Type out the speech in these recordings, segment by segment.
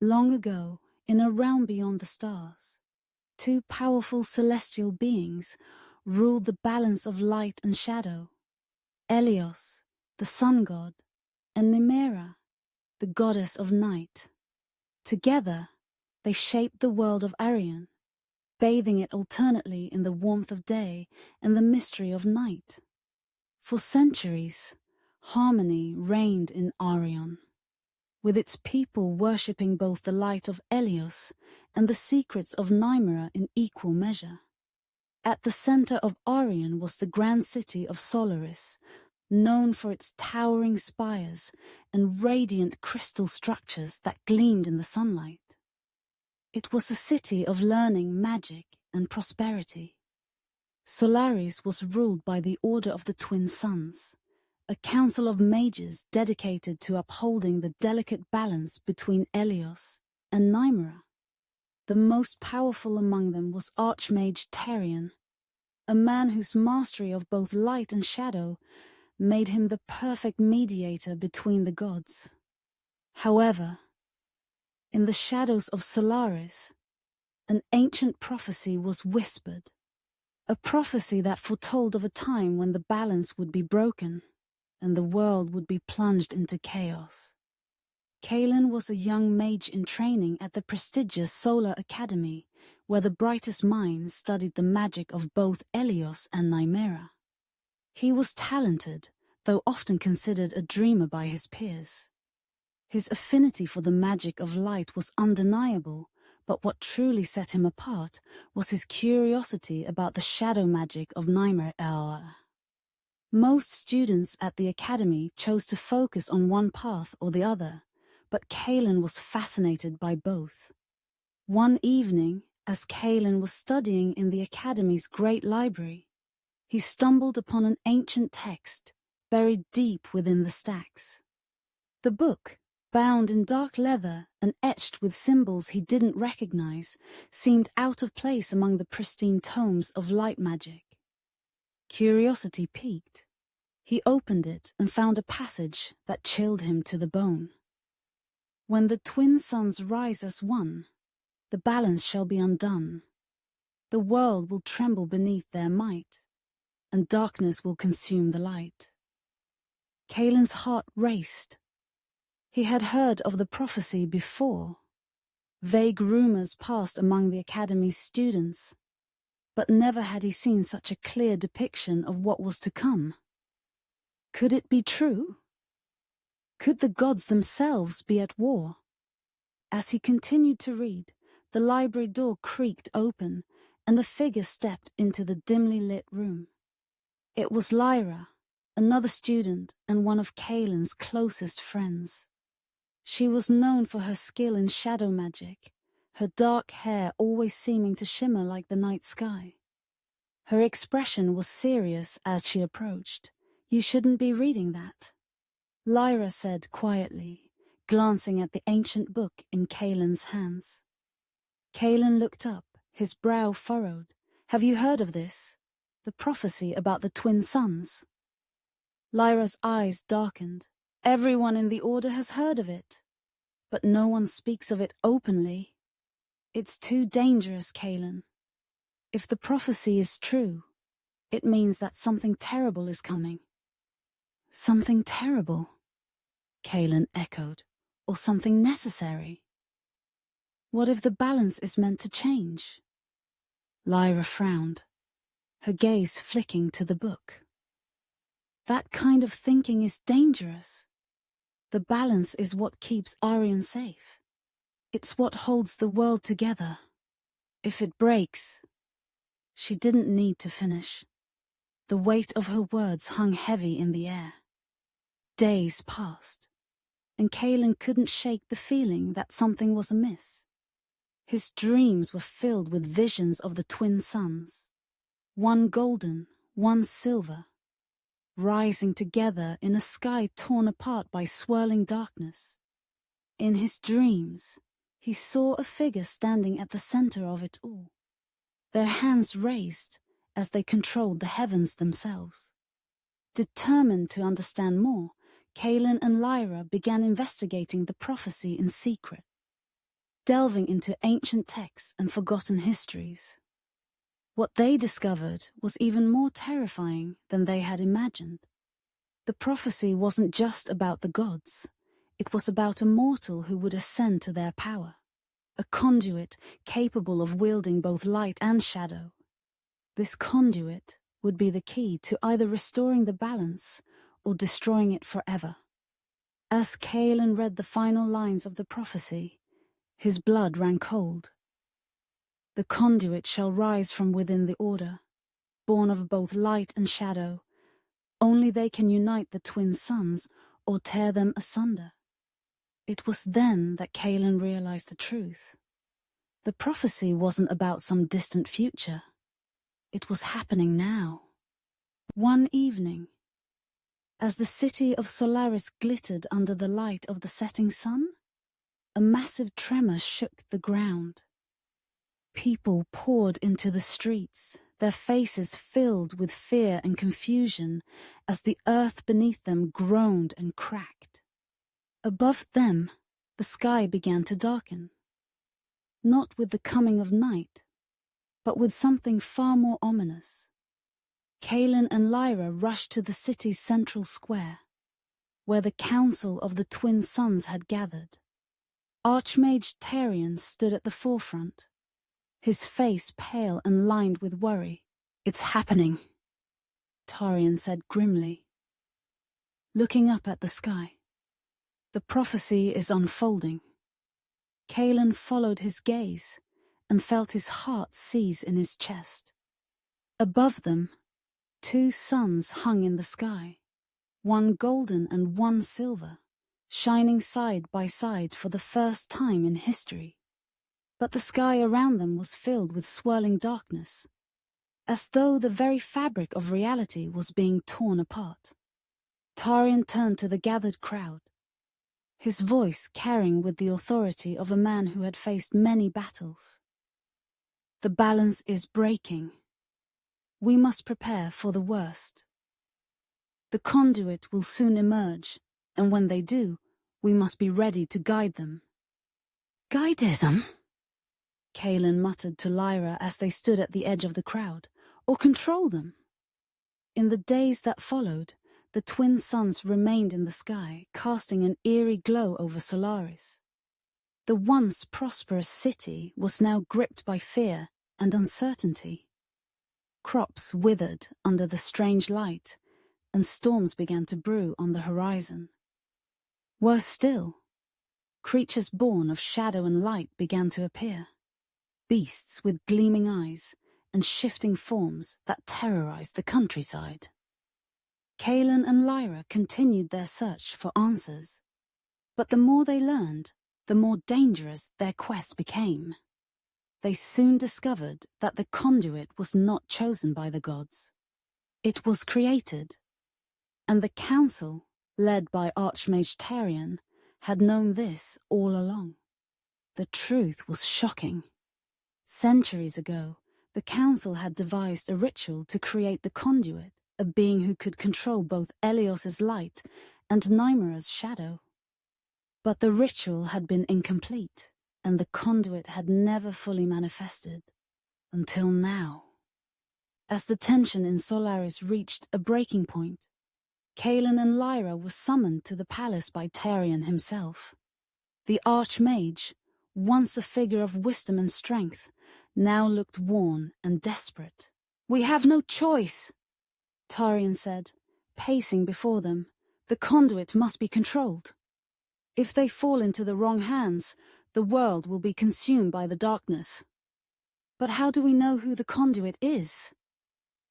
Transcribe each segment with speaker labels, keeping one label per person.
Speaker 1: Long ago, in a realm beyond the stars, two powerful celestial beings ruled the balance of light and shadow. Elios, the sun god, and Nymera, the goddess of night. Together, they shaped the world of Arion, bathing it alternately in the warmth of day and the mystery of night. For centuries, harmony reigned in Arion, with its people worshipping both the light of Elios and the secrets of Nymera in equal measure. At the center of Arion was the grand city of Solaris, known for its towering spires and radiant crystal structures that gleamed in the sunlight. It was a city of learning, magic, and prosperity. Solaris was ruled by the Order of the Twin Suns, a council of mages dedicated to upholding the delicate balance between Elios and Nymera. The most powerful among them was Archmage Arion, a man whose mastery of both light and shadow made him the perfect mediator between the gods. However, in the shadows of Solaris, an ancient prophecy was whispered, a prophecy that foretold of a time when the balance would be broken and the world would be plunged into chaos. Kalen was a young mage in training at the prestigious Solar Academy, where the brightest minds studied the magic of both Elios and Nymera. He was talented, though often considered a dreamer by his peers. His affinity for the magic of light was undeniable, but what truly set him apart was his curiosity about the shadow magic of Nymera. Most students at the academy chose to focus on one path or the other, but Kalen was fascinated by both. One evening, as Kalen was studying in the academy's great library, he stumbled upon an ancient text buried deep within the stacks. The book, bound in dark leather and etched with symbols he didn't recognize, seemed out of place among the pristine tomes of light magic. Curiosity piqued. He opened it and found a passage that chilled him to the bone. When the twin suns rise as one, the balance shall be undone. The world will tremble beneath their might, and darkness will consume the light. Kalen's heart raced. He had heard of the prophecy before. Vague rumors passed among the academy's students, but never had he seen such a clear depiction of what was to come. Could it be true? Could the gods themselves be at war? As he continued to read, the library door creaked open, and a figure stepped into the dimly lit room. It was Lyra, another student and one of Kalen's closest friends. She was known for her skill in shadow magic, her dark hair always seeming to shimmer like the night sky. Her expression was serious as she approached. "You shouldn't be reading that," Lyra said quietly, glancing at the ancient book in Kalen's hands. Kalen looked up, his brow furrowed. "Have you heard of this? The prophecy about the twin suns?" Lyra's eyes darkened. "Everyone in the Order has heard of it, but no one speaks of it openly. It's too dangerous, Kalen. If the prophecy is true, it means that something terrible is coming." "Something terrible?" Kalen echoed. "Or something necessary? What if the balance is meant to change?" Lyra frowned, her gaze flicking to the book. "That kind of thinking is dangerous. The balance is what keeps Arion safe. It's what holds the world together. If it breaks..." She didn't need to finish. The weight of her words hung heavy in the air. Days passed, and Kalen couldn't shake the feeling that something was amiss. His dreams were filled with visions of the twin suns, one golden, one silver, rising together in a sky torn apart by swirling darkness. In his dreams, he saw a figure standing at the center of it all, their hands raised as they controlled the heavens themselves. Determined to understand more, Kalen and Lyra began investigating the prophecy in secret. delving into ancient texts and forgotten histories. What they discovered was even more terrifying than they had imagined. The prophecy wasn't just about the gods. It was about a mortal who would ascend to their power, a conduit capable of wielding both light and shadow. This conduit would be the key to either restoring the balance or destroying it forever. As Caelan read the final lines of the prophecy, his blood ran cold. The conduit shall rise from within the order, born of both light and shadow. Only they can unite the twin suns or tear them asunder. It was then that Caelan realized the truth. The prophecy wasn't about some distant future. It was happening now. One evening, as the city of Solaris glittered under the light of the setting sun, a massive tremor shook the ground. People poured into the streets, their faces filled with fear and confusion as the earth beneath them groaned and cracked. Above them, the sky began to darken. Not with the coming of night, but with something far more ominous. Caelan and Lyra rushed to the city's central square, where the council of the twin suns had gathered. Archmage Arion stood at the forefront, his face pale and lined with worry. "It's happening," Arion said grimly, looking up at the sky. "The prophecy is unfolding." Caelan followed his gaze and felt his heart seize in his chest. Above them, two suns hung in the sky, one golden and one silver, shining side by side for the first time in history. But the sky around them was filled with swirling darkness, as though the very fabric of reality was being torn apart. Arion turned to the gathered crowd, his voice carrying with the authority of a man who had faced many battles. "The balance is breaking. We must prepare for the worst. The conduit will soon emerge, and when they do, we must be ready to guide them." "Guide them?" Caelan muttered to Lyra as they stood at the edge of the crowd. "Or control them?" In the days that followed, the twin suns remained in the sky, casting an eerie glow over Solaris. The once prosperous city was now gripped by fear and uncertainty. Crops withered under the strange light, and storms began to brew on the horizon. Worse still, creatures born of shadow and light began to appear. Beasts with gleaming eyes and shifting forms that terrorized the countryside. Caelan and Lyra continued their search for answers, but the more they learned, the more dangerous their quest became. They soon discovered that the conduit was not chosen by the gods. It was created, and the council, led by Archmage Arion, had known this all along. The truth was shocking. Centuries ago, the council had devised a ritual to create the conduit, a being who could control both Elios's light and Nymera's shadow. But the ritual had been incomplete, and the conduit had never fully manifested, until now. As the tension in Solaris reached a breaking point, Caelan and Lyra were summoned to the palace by Arion himself. The Archmage, once a figure of wisdom and strength, now looked worn and desperate. "We have no choice," Arion said, pacing before them. "The conduit must be controlled. If they fall into the wrong hands, the world will be consumed by the darkness." "But how do we know who the conduit is?"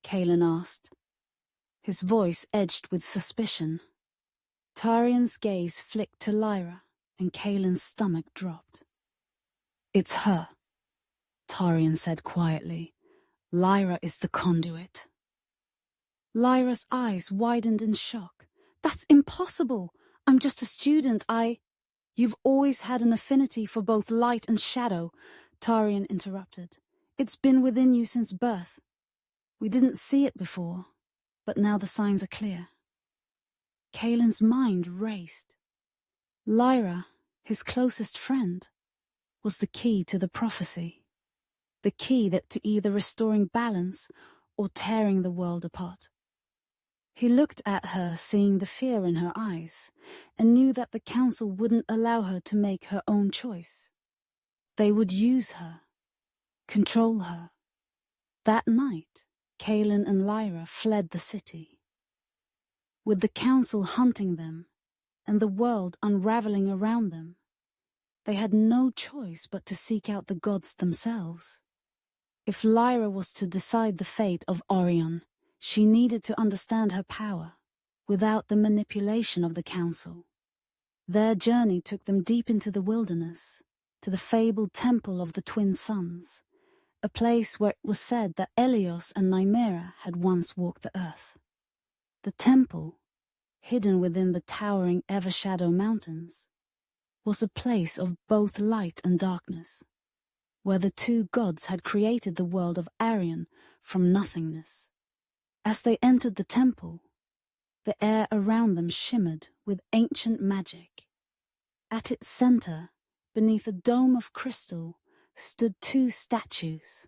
Speaker 1: Caelan asked, his voice edged with suspicion. Arion's gaze flicked to Lyra, and Caelan's stomach dropped. "It's her," Arion said quietly. "Lyra is the conduit." Lyra's eyes widened in shock. "That's impossible. I'm just a student. You've always had an affinity for both light and shadow," Arion interrupted. "It's been within you since birth. We didn't see it before, but now the signs are clear." Caelan's mind raced. Lyra, his closest friend, was the key to the prophecy, the key that to either restoring balance or tearing the world apart. He looked at her, seeing the fear in her eyes, and knew that the council wouldn't allow her to make her own choice. They would use her, control her. That night, Kaelin and Lyra fled the city. With the council hunting them, and the world unraveling around them, they had no choice but to seek out the gods themselves. If Lyra was to decide the fate of Arion, she needed to understand her power, without the manipulation of the council. Their journey took them deep into the wilderness, to the fabled temple of the twin suns, a place where it was said that Elios and Nymera had once walked the earth. The temple, hidden within the towering Evershadow Mountains, was a place of both light and darkness, where the two gods had created the world of Arion from nothingness. As they entered the temple, the air around them shimmered with ancient magic. At its center, beneath a dome of crystal, stood two statues,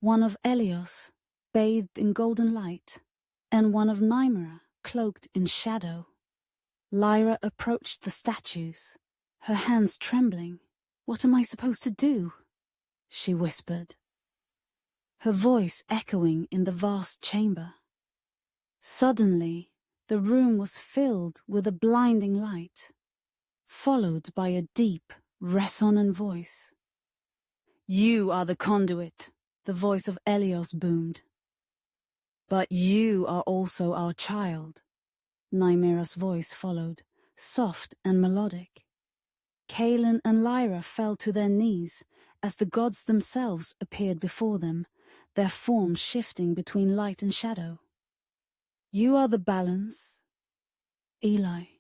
Speaker 1: one of Elios, bathed in golden light, and one of Nymera, cloaked in shadow. Lyra approached the statues, her hands trembling. "What am I supposed to do?" she whispered, her voice echoing in the vast chamber. Suddenly, the room was filled with a blinding light, followed by a deep, resonant voice. "You are the conduit," the voice of Elios boomed. "But you are also our child," Nymera's voice followed, soft and melodic. Kaelin and Lyra fell to their knees as the gods themselves appeared before them, their forms shifting between light and shadow. "You are the balance, Eli,"